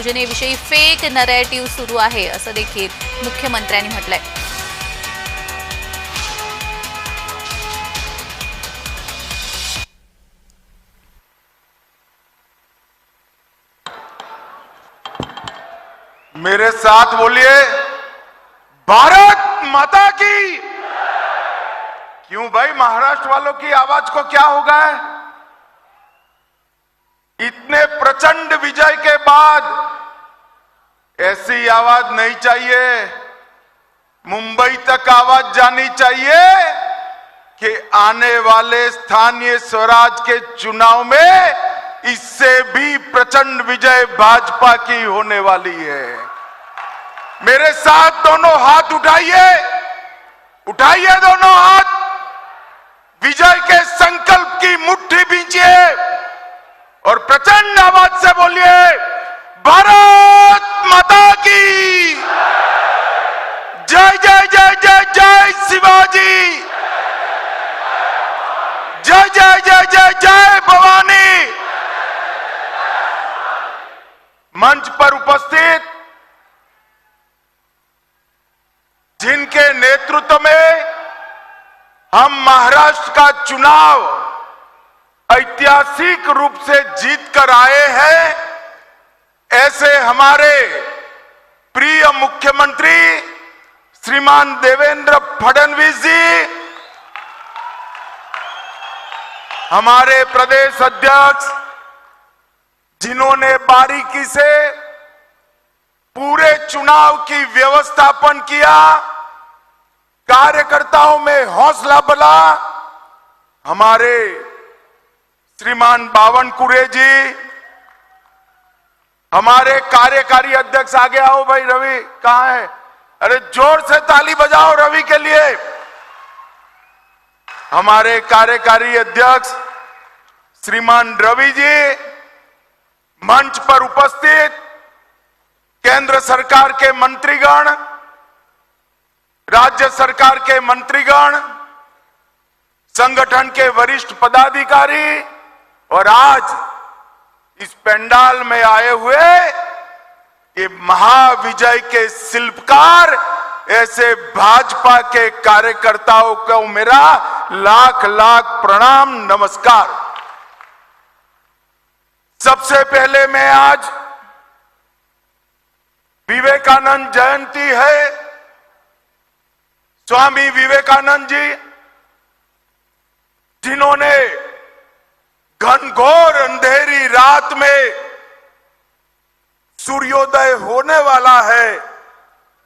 योजनेविषयी fake narrative सुरू आहे असं देखील मुख्यमंत्र्यांनी म्हटलंय। मेरे साथ बोलिए, भारत माता की। क्यों भाई, महाराष्ट्र वालों की आवाज को क्या हो गया है? इतने प्रचंड विजय के बाद ऐसी आवाज नहीं चाहिए। मुंबई तक आवाज जानी चाहिए कि आने वाले स्थानीय स्वराज के चुनाव में इससे भी प्रचंड विजय भाजपा की होने वाली है। मेरे साथ दोनों हाथ उठाइए, उठाइए दोनों हाथ, विजय के संकल्प की मुट्ठी बींचिए और प्रचंड आवाज से बोलिए, भारत माता की जय जय जय जय जय शिवाजी, जय जय जय जय जय भवानी। मंच पर उपस्थित जिनके नेतृत्व में हम महाराष्ट्र का चुनाव ऐतिहासिक रूप से जीत कर आए हैं, ऐसे हमारे प्रिय मुख्यमंत्री श्रीमान देवेंद्र फडणवीस जी, हमारे प्रदेश अध्यक्ष जिन्होंने बारीकी से पूरे चुनाव की व्यवस्थापन किया, कार्यकर्ताओं में हौसला बढ़ा, हमारे श्रीमान बावनकुरे जी, हमारे कार्यकारी अध्यक्ष, आगे आओ भाई, रवि कहां है? अरे जोर से ताली बजाओ रवि के लिए। हमारे कार्यकारी अध्यक्ष श्रीमान रवि जी, मंच पर उपस्थित केंद्र सरकार के मंत्रीगण, राज्य सरकार के मंत्रीगण, संगठन के वरिष्ठ पदाधिकारी और आज इस पंडाल में आए हुए ये महाविजय के शिल्पकार, ऐसे भाजपा के कार्यकर्ताओं को मेरा लाख लाख प्रणाम, नमस्कार। सबसे पहले मैं आज विवेकानंद जयंती है, स्वामी विवेकानंद जी जिन्होंने घनघोर अंधेरी रात में सूर्योदय होने वाला है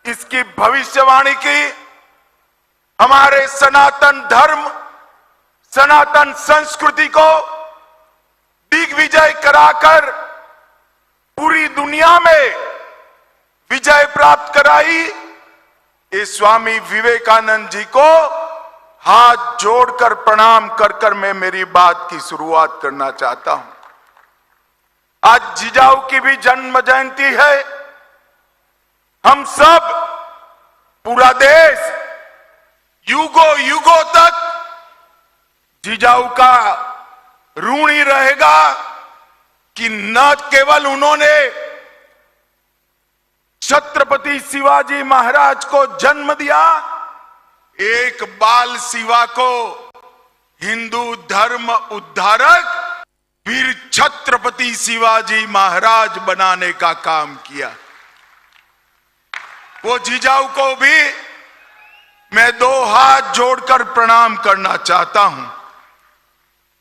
इसकी भविष्यवाणी की, हमारे सनातन धर्म, सनातन संस्कृति को दिग्विजय कराकर पूरी दुनिया में विजय प्राप्त कराई, इस स्वामी विवेकानंद जी को हाथ जोड़कर प्रणाम कर कर मैं मेरी बात की शुरुआत करना चाहता हूं। आज जिजाऊ की भी जन्म जयंती है। हम सब, पूरा देश युगों युगों तक जिजाऊ का ऋणी रहेगा कि न केवल उन्होंने छत्रपति शिवाजी महाराज को जन्म दिया, एक बाल शिवा को हिंदू धर्म उद्धारक वीर छत्रपति शिवाजी महाराज बनाने का काम किया। वो जिजाऊ को भी मैं दो हाथ जोड़कर प्रणाम करना चाहता हूं।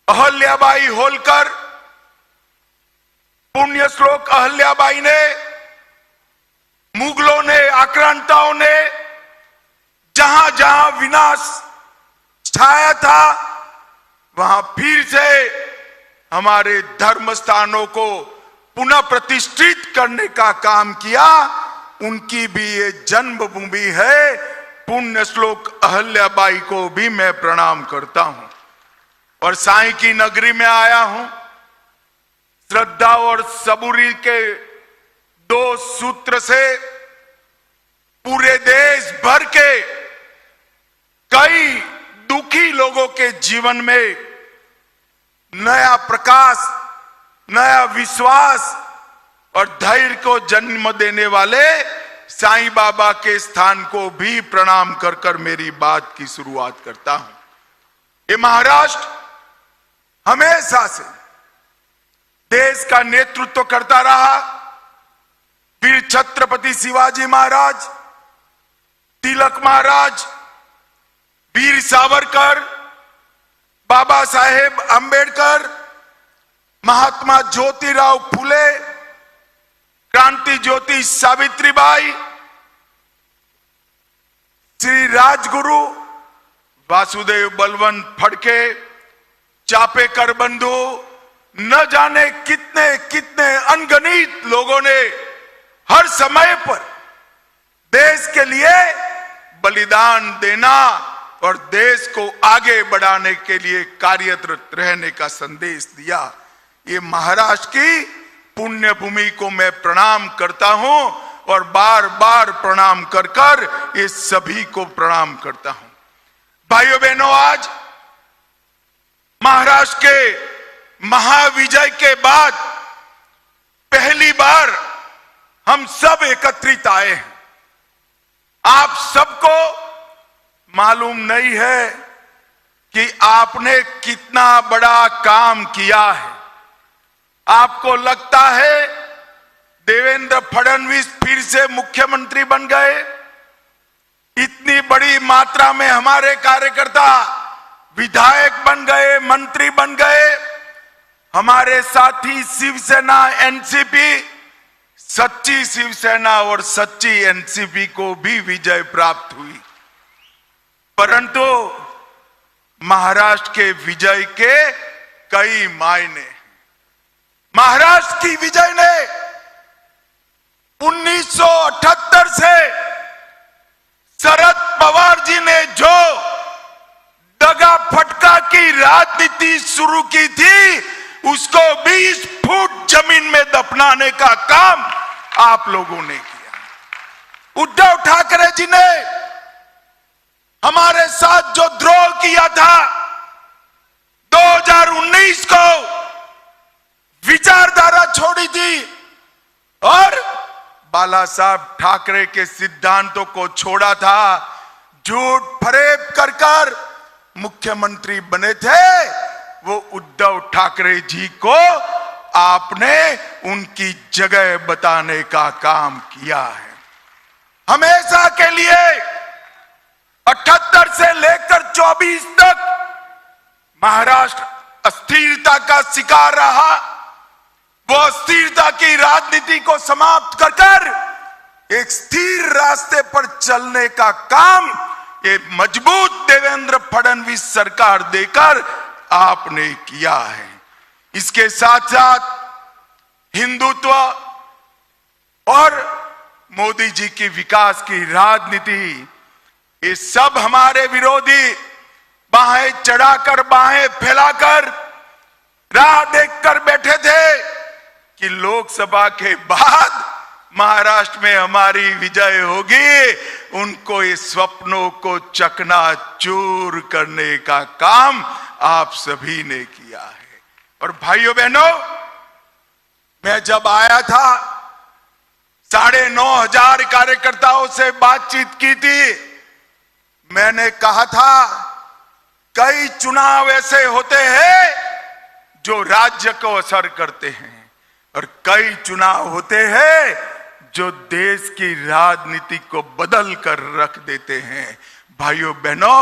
अहल्याबाई होलकर, पुण्य श्लोक अहल्याबाई ने, मुगलों ने, आक्रांताओं ने जहां जहां विनाश छाया था, वहां फिर से हमारे धर्म स्थानों को पुनः प्रतिष्ठित करने का काम किया। उनकी भी ये जन्मभूमि है। पुण्य श्लोक अहल्याबाई को भी मैं प्रणाम करता हूं और साईं की नगरी में आया हूं। श्रद्धा और सबूरी के दो सूत्र से पूरे देश भर के कई दुखी लोगों के जीवन में नया प्रकाश, नया विश्वास और धैर्य को जन्म देने वाले साईं बाबा के स्थान को भी प्रणाम कर कर मेरी बात की शुरुआत करता हूं। ये महाराष्ट्र हमेशा से देश का नेतृत्व करता रहा। वीर छत्रपति शिवाजी महाराज, तिलक महाराज, वीर सावरकर, बाबा साहेब अंबेडकर, महात्मा ज्योतिराव फुले, क्रांति ज्योति सावित्रीबाई, श्री राजगुरु वासुदेव बलवंत फड़के, चापेकर बंधु, न जाने कितने कितने अनगिनत लोगों ने हर समय पर देश के लिए बलिदान देना और देश को आगे बढ़ाने के लिए कार्यरत रहने का संदेश दिया। ये महाराष्ट्र की पुण्य भूमि को मैं प्रणाम करता हूं और बार बार प्रणाम कर कर ये सभी को प्रणाम करता हूं। भाइयों बहनों, आज महाराष्ट्र के महाविजय के बाद पहली बार हम सब एकत्रित आए हैं। आप सबको मालूम नहीं है कि आपने कितना बड़ा काम किया है। आपको लगता है देवेंद्र फडणवीस फिर से मुख्यमंत्री बन गए। इतनी बड़ी मात्रा में हमारे कार्यकर्ता विधायक बन गए, मंत्री बन गए। हमारे साथी शिवसेना, एनसीपी, सच्ची शिवसेना और सच्ची एनसीपी को भी विजय प्राप्त हुई। परंतु महाराष्ट्र के विजय के कई मायने। महाराष्ट्र की विजय ने 1978 से शरद पवार जी ने जो दगा फटका की राजनीति शुरू की थी, उसको 20 फुट जमीन में दफनाने का काम आप लोगों ने किया। उद्धव ठाकरे जी ने हमारे साथ जो द्रोह किया था 2019 को, विचारधारा छोड़ी थी और बाला साहब ठाकरे के सिद्धांतों को छोड़ा था, झूठ फरेब कर कर मुख्यमंत्री बने थे, वो उद्धव ठाकरे जी को आपने उनकी जगह बताने का काम किया है। हमेशा के लिए 78 से लेकर 24 तक महाराष्ट्र अस्थिरता का शिकार रहा। वो अस्थिरता की राजनीति को समाप्त कर कर एक स्थिर रास्ते पर चलने का काम ये मजबूत देवेंद्र फडणवीस सरकार देकर आपने किया है। इसके साथ साथ हिंदुत्व और मोदी जी की विकास की राजनीति, ये सब हमारे विरोधी बाहें चढ़ाकर, बाहें फैलाकर राह देखकर बैठे थे कि लोकसभा के बाद महाराष्ट्र में हमारी विजय होगी। उनको इस स्वप्नों को चकनाचूर करने का काम आप सभी ने किया है। और भाइयों बहनों, मैं जब आया था 9,500 कार्यकर्ताओं से बातचीत की थी। मैंने कहा था कई चुनाव ऐसे होते हैं जो राज्य को असर करते हैं और कई चुनाव होते हैं जो देश की राजनीति को बदल कर रख देते हैं। भाइयों बहनों,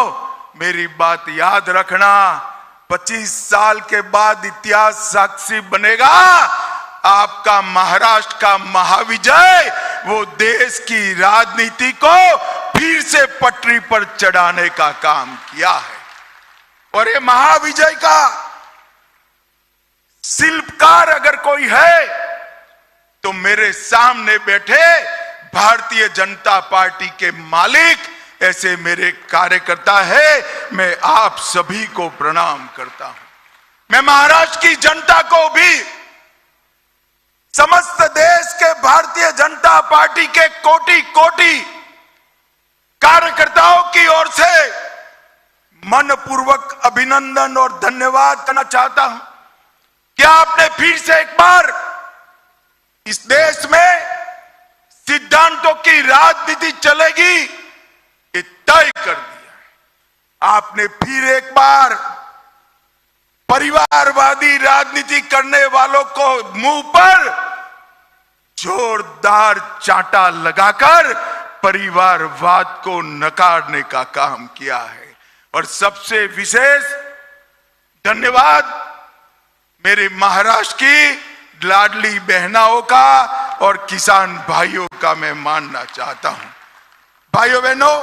मेरी बात याद रखना, 25 साल के बाद इतिहास साक्षी बनेगा। आपका महाराष्ट्र का महाविजय वो देश की राजनीति को फिर से पटरी पर चढ़ाने का काम किया है। और ये महाविजय का शिल्पकार अगर कोई है तो मेरे सामने बैठे भारतीय जनता पार्टी के मालिक ऐसे मेरे कार्यकर्ता है। मैं आप सभी को प्रणाम करता हूं। मैं महाराष्ट्र की जनता को भी, समस्त देश के भारतीय जनता पार्टी के कोटि कोटि कार्यकर्ताओं की ओर से मनपूर्वक अभिनंदन और धन्यवाद करना चाहता हूं कि आपने फिर से एक बार इस देश में सिद्धांतों की राजनीति चलेगी, ये तय कर दिया है। आपने फिर एक बार परिवारवादी राजनीति करने वालों को मुंह पर जोरदार चांटा लगाकर परिवारवाद को नकारने का काम किया है। और सबसे विशेष धन्यवाद मेरे महाराष्ट्र की लाडली बहनाओं का और किसान भाइयों का मैं मानना चाहता हूं। भाइयों बहनों,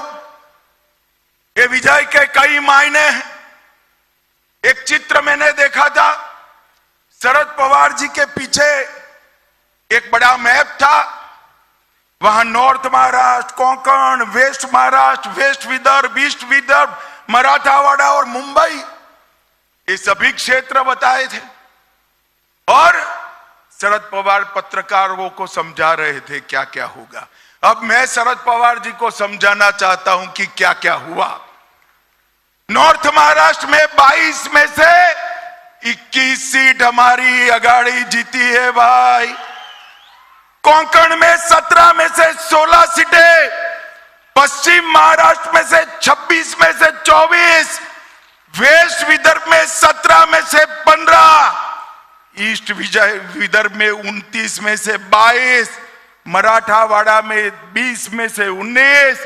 ये विजय के कई मायने हैं। एक चित्र मैंने देखा था, शरद पवार जी के पीछे एक बड़ा मैप था। वहां north Maharashtra, Konkan, west Maharashtra, west Vidarbha, east Vidarbha, Marathwada और मुंबई, ये सभी क्षेत्र बताए थे। और शरद पवार पत्रकारों को समझा रहे थे क्या क्या होगा। अब मैं शरद पवार जी को समझाना चाहता हूं कि क्या क्या हुआ। नॉर्थ महाराष्ट्र में 22 में से 21 सीट हमारी अगाड़ी जीती है भाई। कोंकण में 17 में से 16 सीटें, पश्चिम महाराष्ट्र में से 26 में से 24, वेस्ट विदर्भ में 17 में से 15, ईस्ट विदर्भ में 29 में से 22, मराठावाड़ा में 20 में से 19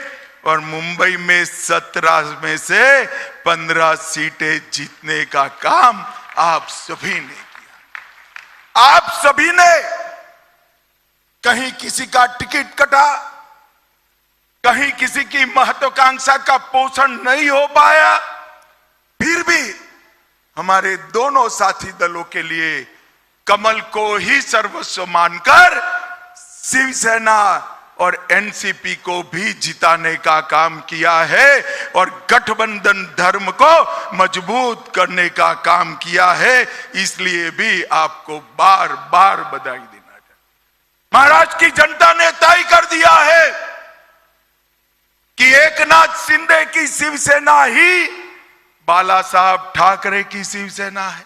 और मुंबई में 17 में से 15 सीटें जीतने का काम आप सभी ने किया। आप सभी ने, कहीं किसी का टिकट कटा, कहीं किसी की महत्वाकांक्षा का पोषण नहीं हो पाया, फिर भी हमारे दोनों साथी दलों के लिए कमल को ही सर्वस्व मानकर शिवसेना और एनसीपी को भी जिताने का काम किया है और गठबंधन धर्म को मजबूत करने का काम किया है। इसलिए भी आपको बार बार बधाई देना चाहिए। महाराष्ट्र की जनता ने तय कर दिया है कि एकनाथ शिंदे की शिवसेना ही बाला साहब ठाकरे की शिवसेना है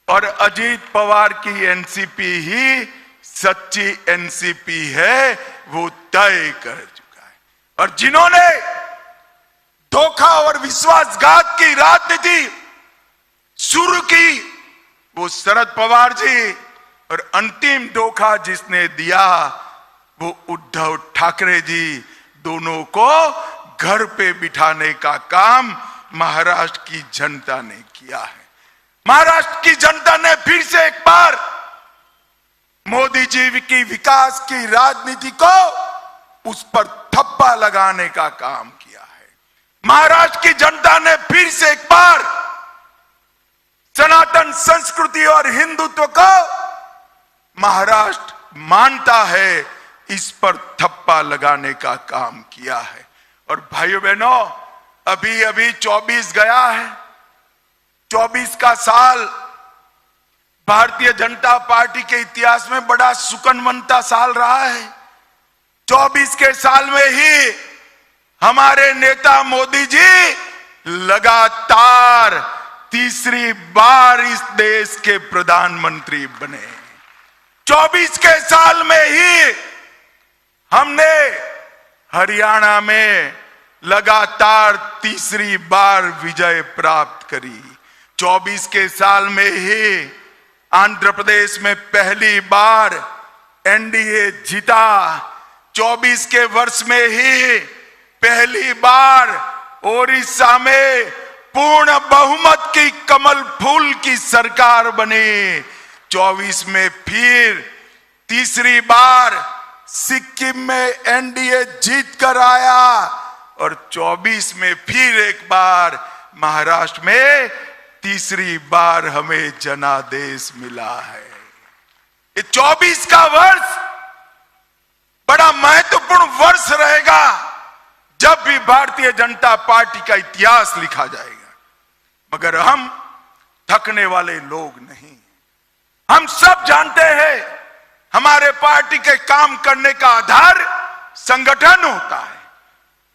और अजीत पवार की एनसीपी ही सच्ची एनसीपी है, वो तय कर चुका है। और जिन्होंने धोखा और विश्वासघात की राजनीति शुरू की, वो शरद पवार जी, और अंतिम धोखा जिसने दिया वो उद्धव ठाकरे जी। दोनों को घर पे बिठाने का काम महाराष्ट्र की जनता ने किया है। महाराष्ट्र की जनता ने फिर से एक बार मोदी जी की विकास की राजनीति को उस पर थप्पा लगाने का काम किया है। महाराष्ट्र की जनता ने फिर से एक बार सनातन संस्कृति और हिंदुत्व को महाराष्ट्र मानता है, इस पर थप्पा लगाने का काम किया है। और भाइयों बहनों, अभी अभी 24 गया है। 24 का साल भारतीय जनता पार्टी के इतिहास में बड़ा सुकनवंता साल रहा है। 24 के साल में ही हमारे नेता मोदी जी लगातार तीसरी बार इस देश के प्रधानमंत्री बने। 24 के साल में ही हमने हरियाणा में लगातार तीसरी बार विजय प्राप्त करी। 24 के साल में ही आंध्र प्रदेश में पहली बार एनडीए जीता। 24 के वर्ष में ही पहली बार ओडिशा में पूर्ण बहुमत की कमल फूल की सरकार बनी। 24 में फिर तीसरी बार सिक्किम में एनडीए जीत कर आया और 24 में फिर एक बार महाराष्ट्र में तीसरी बार हमें जनादेश मिला है। ये 24 का वर्ष बड़ा महत्वपूर्ण वर्ष रहेगा जब भी भारतीय जनता पार्टी का इतिहास लिखा जाएगा। मगर हम थकने वाले लोग नहीं। हम सब जानते हैं हमारे पार्टी के काम करने का आधार संगठन होता है।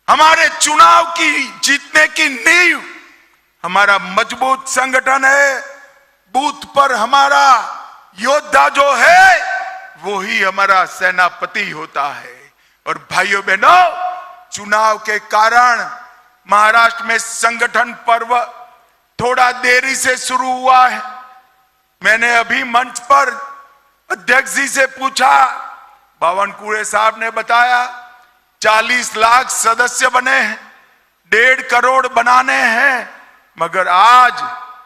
हमारे चुनाव की जीतने की नींव हमारा मजबूत संगठन है। बूथ पर हमारा योद्धा जो है वो ही हमारा सेनापति होता है। और भाइयों बहनों, चुनाव के कारण महाराष्ट्र में संगठन पर्व थोड़ा देरी से शुरू हुआ है। मैंने अभी मंच पर अध्यक्ष जी से पूछा, बावनकुळे साहब ने बताया 40 लाख सदस्य बने हैं, 1.5 करोड़ बनाने हैं, मगर आज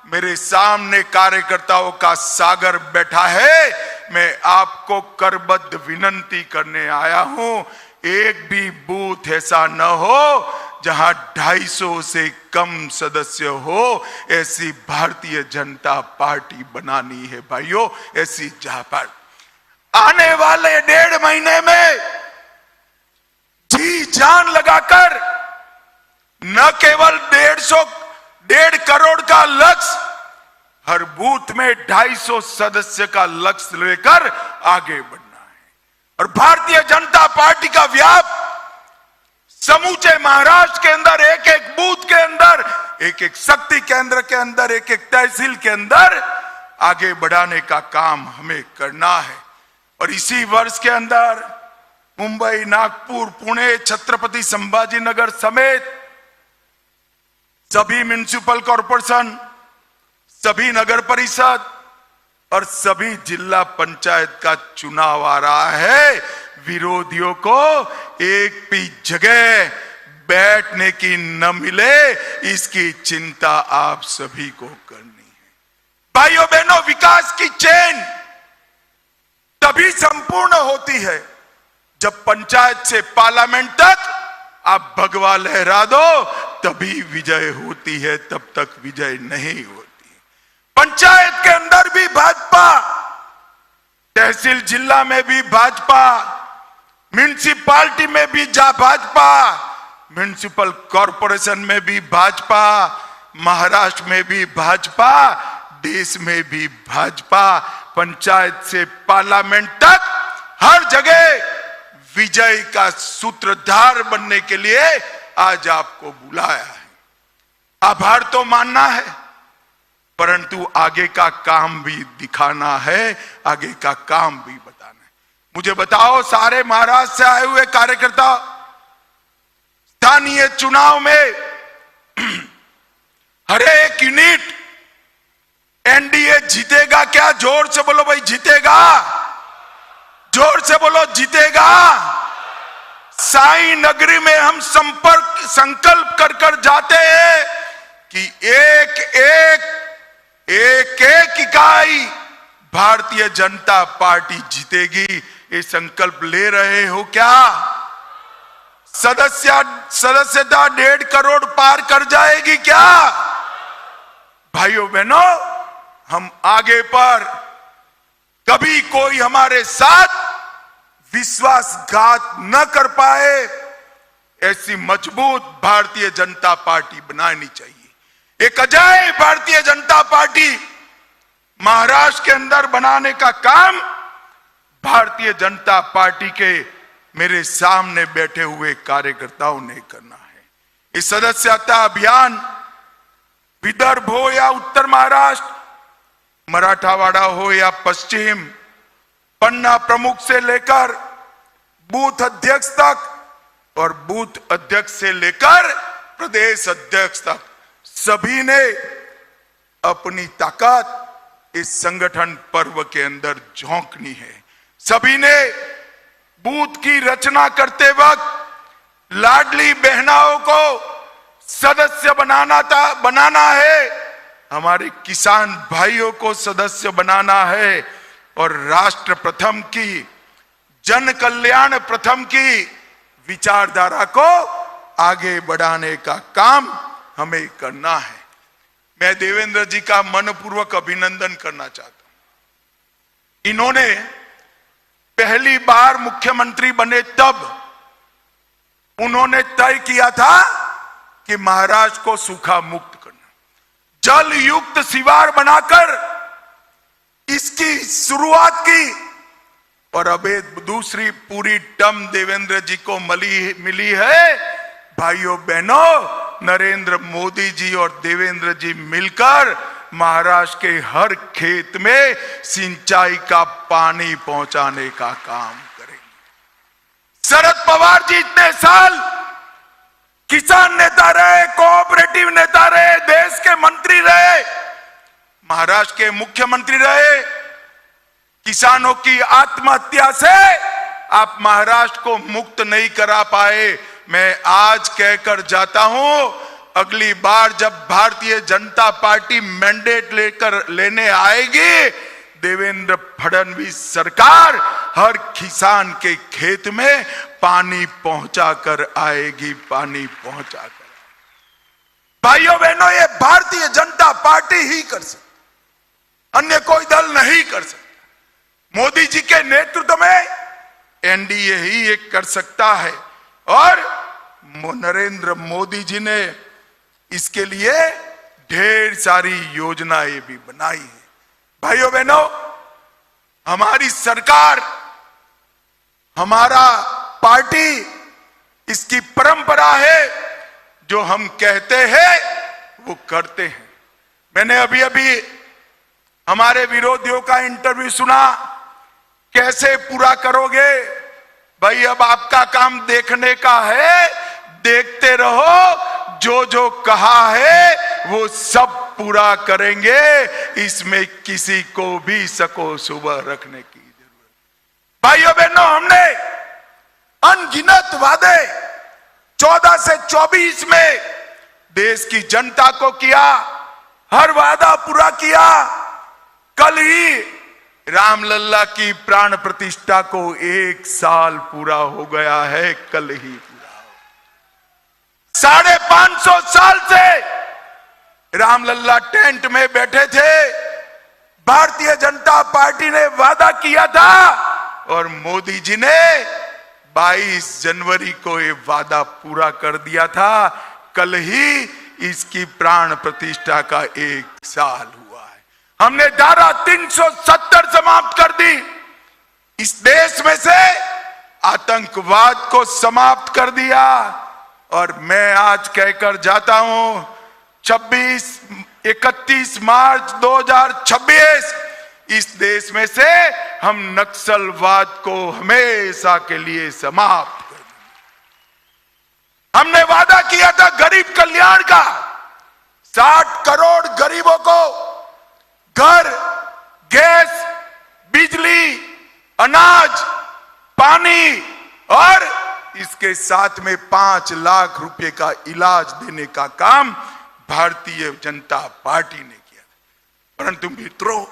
मेरे सामने कार्यकर्ताओं का सागर बैठा है। मैं आपको करबद्ध विनंती करने आया हूं, एक भी बूथ ऐसा न हो जहां 250 से कम सदस्य हो। ऐसी भारतीय जनता पार्टी बनानी है भाइयों, ऐसी जहां पर आने वाले 1.5 महीने में जी जान लगाकर न केवल 1.5 करोड़ का लक्ष्य, हर बूथ में 250 सदस्य का लक्ष्य लेकर आगे बढ़ना है। और भारतीय जनता पार्टी का व्याप समूचे महाराष्ट्र के अंदर, एक एक बूथ के अंदर, एक एक शक्ति केंद्र के अंदर, एक एक तहसील के अंदर आगे बढ़ाने का काम हमें करना है। और इसी वर्ष के अंदर मुंबई, नागपुर, पुणे, छत्रपति संभाजीनगर समेत सभी म्युनिसिपल कॉरपोरेशन, सभी नगर परिषद और सभी जिला पंचायत का चुनाव आ रहा है। विरोधियों को एक भी जगह बैठने की न मिले, इसकी चिंता आप सभी को करनी है। भाइयों बहनों, विकास की चेन तभी संपूर्ण होती है जब पंचायत से पार्लियामेंट तक आप भगवा लहरा दो, तभी विजय होती है, तब तक विजय नहीं होती। पंचायत के अंदर भी भाजपा, तहसील जिला में भी भाजपा, म्युनिसिपालिटी में भी भाजपा, म्युनिसिपल कॉरपोरेशन में भी भाजपा, महाराष्ट्र में भी भाजपा, देश में भी भाजपा। पंचायत से पार्लियामेंट तक हर जगह विजय का सूत्रधार बनने के लिए आज आपको बुलाया है। आभार तो मानना है, परंतु आगे का काम भी दिखाना है, आगे का काम भी बताना है। मुझे बताओ, सारे महाराष्ट्र से आए हुए कार्यकर्ता स्थानीय चुनाव में हर एक यूनिट एनडीए जीतेगा क्या? जोर से बोलो भाई, जीतेगा। जोर से बोलो, जीतेगा। साई नगरी में हम संकल्प कर कर जाते हैं कि एक एक इकाई भारतीय जनता पार्टी जीतेगी। ये संकल्प ले रहे हो क्या? सदस्यता 1.5 करोड़ पार कर जाएगी क्या? भाइयों बहनों, हम आगे पर कभी कोई हमारे साथ विश्वासघात न कर पाए, ऐसी मजबूत भारतीय जनता पार्टी बनानी चाहिए। एक अजय भारतीय जनता पार्टी महाराष्ट्र के अंदर बनाने का काम भारतीय जनता पार्टी के मेरे सामने बैठे हुए कार्यकर्ताओं ने करना है। इस सदस्यता अभियान विदर्भ हो या उत्तर महाराष्ट्र, मराठावाड़ा हो या पश्चिम, पन्ना प्रमुख से लेकर बूथ अध्यक्ष तक और बूथ अध्यक्ष से लेकर प्रदेश अध्यक्ष तक, सभी ने अपनी ताकत इस संगठन पर्व के अंदर झोंकनी है। सभी ने बूथ की रचना करते वक्त लाडली बहनाओं को सदस्य बनाना है, हमारे किसान भाइयों को सदस्य बनाना है और राष्ट्र प्रथम की, जन कल्याण प्रथम की विचारधारा को आगे बढ़ाने का काम हमें करना है। मैं देवेंद्र जी का मनपूर्वक अभिनंदन करना चाहता हूं। इन्होंने पहली बार मुख्यमंत्री बने तब उन्होंने तय किया था कि महाराष्ट्र को सूखा मुक्त करना, जल युक्त शिवार बनाकर इसकी शुरुआत की। और अब दूसरी पूरी टर्म देवेंद्र जी को मिली है। भाइयों बहनों, नरेंद्र मोदी जी और देवेंद्र जी मिलकर महाराष्ट्र के हर खेत में सिंचाई का पानी पहुंचाने का काम करेंगे। शरद पवार जी इतने साल किसान नेता रहे, कोऑपरेटिव नेता रहे, देश के मंत्री रहे, महाराष्ट्र के मुख्यमंत्री रहे। किसानों की आत्महत्या से आप महाराष्ट्र को मुक्त नहीं करा पाए। मैं आज कहकर जाता हूं, अगली बार जब भारतीय जनता पार्टी मैंडेट लेने आएगी, देवेंद्र फडणवीस सरकार हर किसान के खेत में पानी पहुंचाकर आएगी, पानी पहुंचाकर। भाइयों बहनों, ये भारतीय जनता पार्टी ही कर सकती, अन्य कोई दल नहीं कर सकता। मोदी जी के नेतृत्व में एनडीए ही ये कर सकता है और नरेंद्र मोदी जी ने इसके लिए ढेर सारी योजनाएं भी बनाई है। भाइयों बहनों, हमारी सरकार, हमारा पार्टी, इसकी परंपरा है, जो हम कहते हैं वो करते हैं। मैंने अभी अभी हमारे विरोधियों का इंटरव्यू सुना, कैसे पूरा करोगे? भाई अब आपका काम देखने का है, देखते रहो, जो जो कहा है वो सब पूरा करेंगे, इसमें किसी को भी सको सुबह रखने की जरूरत। भाइयों बहनों, हमने अनगिनत वादे 14 से 24 में देश की जनता को किया, हर वादा पूरा किया। कल ही रामलला की प्राण प्रतिष्ठा को 1 साल पूरा हो गया है, कल ही पूरा। 550 साल से रामलला टेंट में बैठे थे, भारतीय जनता पार्टी ने वादा किया था और मोदी जी ने 22 जनवरी को ये वादा पूरा कर दिया था। कल ही इसकी प्राण प्रतिष्ठा का 1 साल हुआ है। हमने धारा 370 समाप्त कर दी। इस देश में से आतंकवाद को समाप्त कर दिया। और मैं आज कहकर जाता हूं, 31 मार्च 2026 इस देश में से हम नक्सलवाद को हमेशा के लिए समाप्त कर देंगे। हमने वादा किया था गरीब कल्याण का, 60 करोड़ गरीबों को घर, गैस, बिजली, अनाज, पानी और इसके साथ में 5 लाख रुपए का इलाज देने का काम भारतीय जनता पार्टी ने किया। परंतु मित्रों,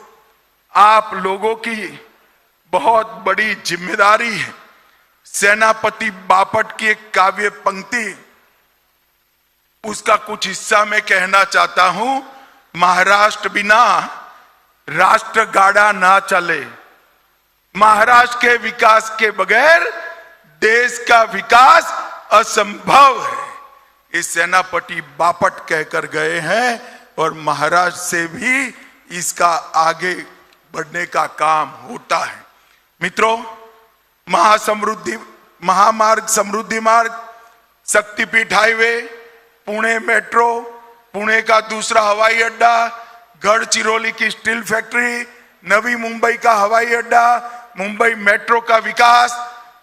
आप लोगों की बहुत बड़ी जिम्मेदारी है। सेनापति बापट की एक काव्य पंक्ति, उसका कुछ हिस्सा मैं कहना चाहता हूं। महाराष्ट्र बिना राष्ट्र गाड़ा ना चले, महाराष्ट्र के विकास के बगैर देश का विकास असंभव है। इस सेनापति बापट कहकर गए हैं और महाराष्ट्र से भी इसका आगे बढ़ने का काम होता है। मित्रों, महामार्ग, समृद्धि मार्ग, शक्तिपीठ हाईवे, पुणे मेट्रो, पुणे का दूसरा हवाई अड्डा, गढ़चिरौली की स्टील फैक्ट्री, नवी मुंबई का हवाई अड्डा, मुंबई मेट्रो का विकास,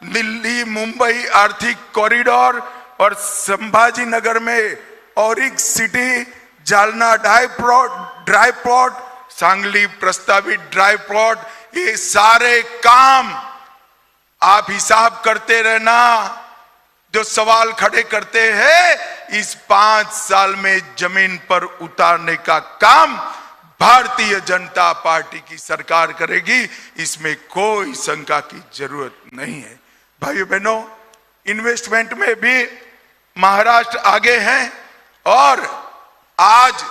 दिल्ली मुंबई आर्थिक कॉरिडोर और संभाजी नगर में auric city, Jalna dry port, Sangli प्रस्तावित ड्राई पोर्ट, ये सारे काम आप हिसाब करते रहना। जो सवाल खड़े करते हैं, इस 5 साल में जमीन पर उतारने का काम भारतीय जनता पार्टी की सरकार करेगी, इसमें कोई शंका की जरूरत नहीं है। भाइयों बहनों, इन्वेस्टमेंट में भी महाराष्ट्र आगे हैं और आज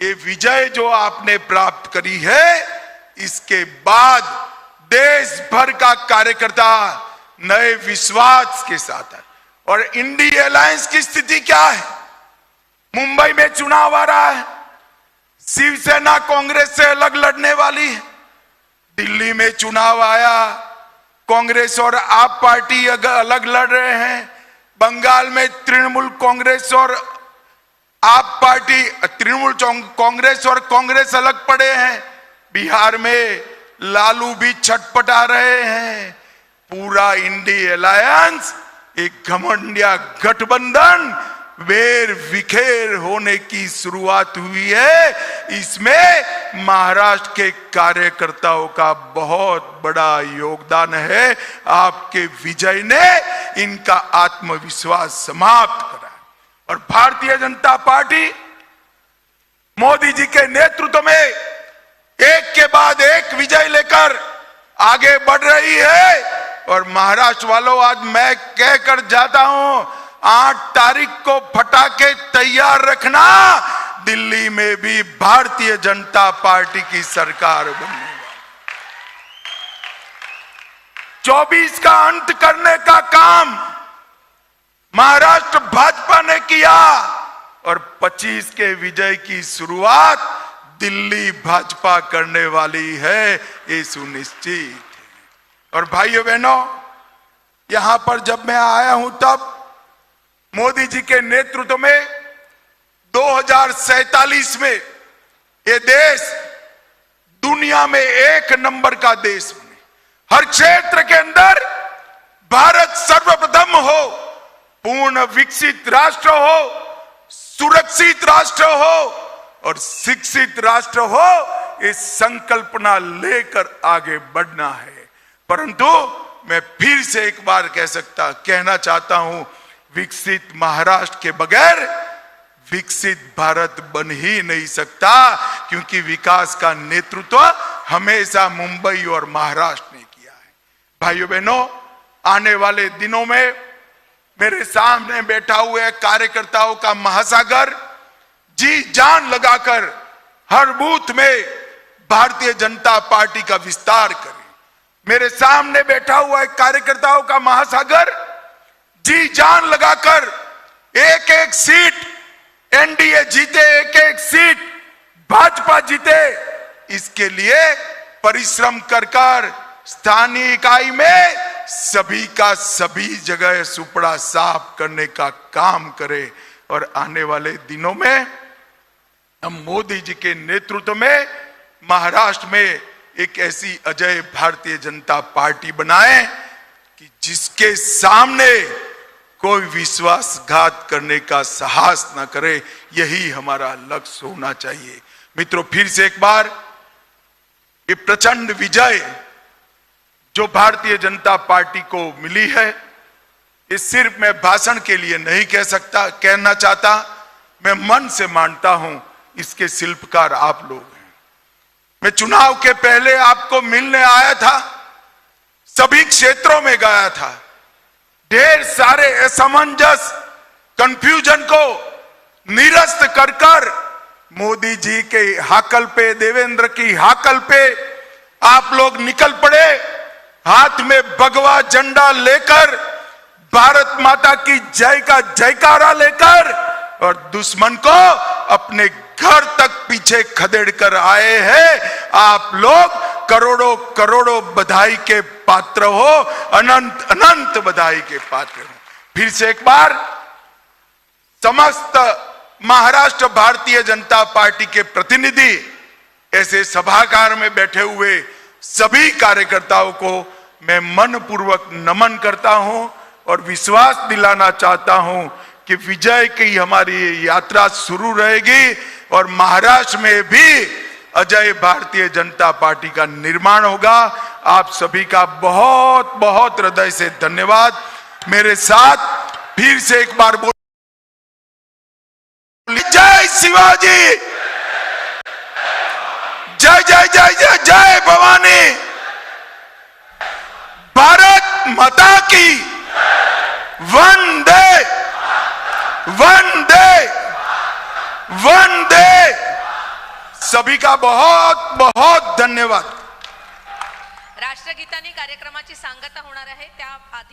ये विजय जो आपने प्राप्त करी है, इसके बाद देश भर का कार्यकर्ता नए विश्वास के साथ है। और इंडी अलायंस की स्थिति क्या है? मुंबई में चुनाव आ रहा है, शिवसेना कांग्रेस से अलग लड़ने वाली है। दिल्ली में चुनाव आया, कांग्रेस और आप पार्टी अलग लड़ रहे हैं। बंगाल में तृणमूल कांग्रेस और आप पार्टी, तृणमूल कांग्रेस और कांग्रेस अलग पड़े हैं। बिहार में लालू भी छटपटा रहे हैं। पूरा इंडी अलायंस एक घमंडिया गठबंधन वेर विखेर होने की शुरुआत हुई है। इसमें महाराष्ट्र के कार्यकर्ताओं का बहुत बड़ा योगदान है। आपके विजय ने इनका आत्मविश्वास समाप्त करा और भारतीय जनता पार्टी मोदी जी के नेतृत्व में एक के बाद एक विजय लेकर आगे बढ़ रही है। और महाराष्ट्र वालों, आज मैं कहकर जाता हूं, 8 तारीख को पटाखे तैयार रखना। दिल्ली में भी भारतीय जनता पार्टी की सरकार बनने वाली। 24 का अंत करने का काम महाराष्ट्र भाजपा ने किया और 25 के विजय की शुरुआत दिल्ली भाजपा करने वाली है, ये सुनिश्चित है। और भाइयों बहनों, यहां पर जब मैं आया हूं तब मोदी जी के नेतृत्व में 2047 में ये देश दुनिया में 1 नंबर का देश बने। हर क्षेत्र के अंदर भारत सर्वप्रथम हो, पूर्ण विकसित राष्ट्र हो, सुरक्षित राष्ट्र हो और शिक्षित राष्ट्र हो। इस संकल्पना लेकर आगे बढ़ना है। परंतु मैं फिर से एक बार कहना चाहता हूं, विकसित महाराष्ट्र के बगैर विकसित भारत बन ही नहीं सकता, क्योंकि विकास का नेतृत्व हमेशा मुंबई और महाराष्ट्र ने किया है। भाइयों बहनों, आने वाले दिनों में मेरे सामने बैठा हुए कार्यकर्ताओं का महासागर जी जान लगाकर हर बूथ में भारतीय जनता पार्टी का विस्तार करें। मेरे सामने बैठा हुआ एक कार्यकर्ताओं का महासागर जी जान लगाकर एक एक सीट एनडीए जीते, एक एक सीट भाजपा जीते, इसके लिए परिश्रम कर स्थानीय इकाई में सभी का सभी जगह सुपड़ा साफ करने का काम करे। और आने वाले दिनों में हम मोदी जी के नेतृत्व में महाराष्ट्र में एक ऐसी अजय भारतीय जनता पार्टी बनाएं कि जिसके सामने कोई विश्वासघात करने का साहस न करे। यही हमारा लक्ष्य होना चाहिए। मित्रों, फिर से एक बार ये प्रचंड विजय जो भारतीय जनता पार्टी को मिली है, ये सिर्फ मैं भाषण के लिए नहीं कहना चाहता, मैं मन से मानता हूं इसके शिल्पकार आप लोग हैं। मैं चुनाव के पहले आपको मिलने आया था, सभी क्षेत्रों में गया था, ढेर सारे असमंजस कंफ्यूजन को निरस्त कर मोदी जी के हाकल पे, देवेंद्र की हाकल पे आप लोग निकल पड़े, हाथ में भगवा झंडा लेकर, भारत माता की जय का जयकारा लेकर, और दुश्मन को अपने घर तक पीछे खदेड़ कर आए हैं। आप लोग करोड़ों करोड़ों बधाई के पात्र हो, अनंत अनंत बधाई के पात्र हो। फिर से एक बार समस्त महाराष्ट्र भारतीय जनता पार्टी के प्रतिनिधि, ऐसे सभागार में बैठे हुए सभी कार्यकर्ताओं को मैं मनपूर्वक नमन करता हूं और विश्वास दिलाना चाहता हूं कि विजय की हमारी यात्रा शुरू रहेगी और महाराष्ट्र में भी अजय भारतीय जनता पार्टी का निर्माण होगा। आप सभी का बहुत बहुत हृदय से धन्यवाद। मेरे साथ फिर से एक बार बोल, जय शिवाजी, जय जय जय जय जय भवानी, भारत माता की वंदे वंदे वंदे। सभी का बहुत बहुत धन्यवाद। राष्ट्रगीताने कार्यक्रमाची सांगता होणार आहे त्या आधी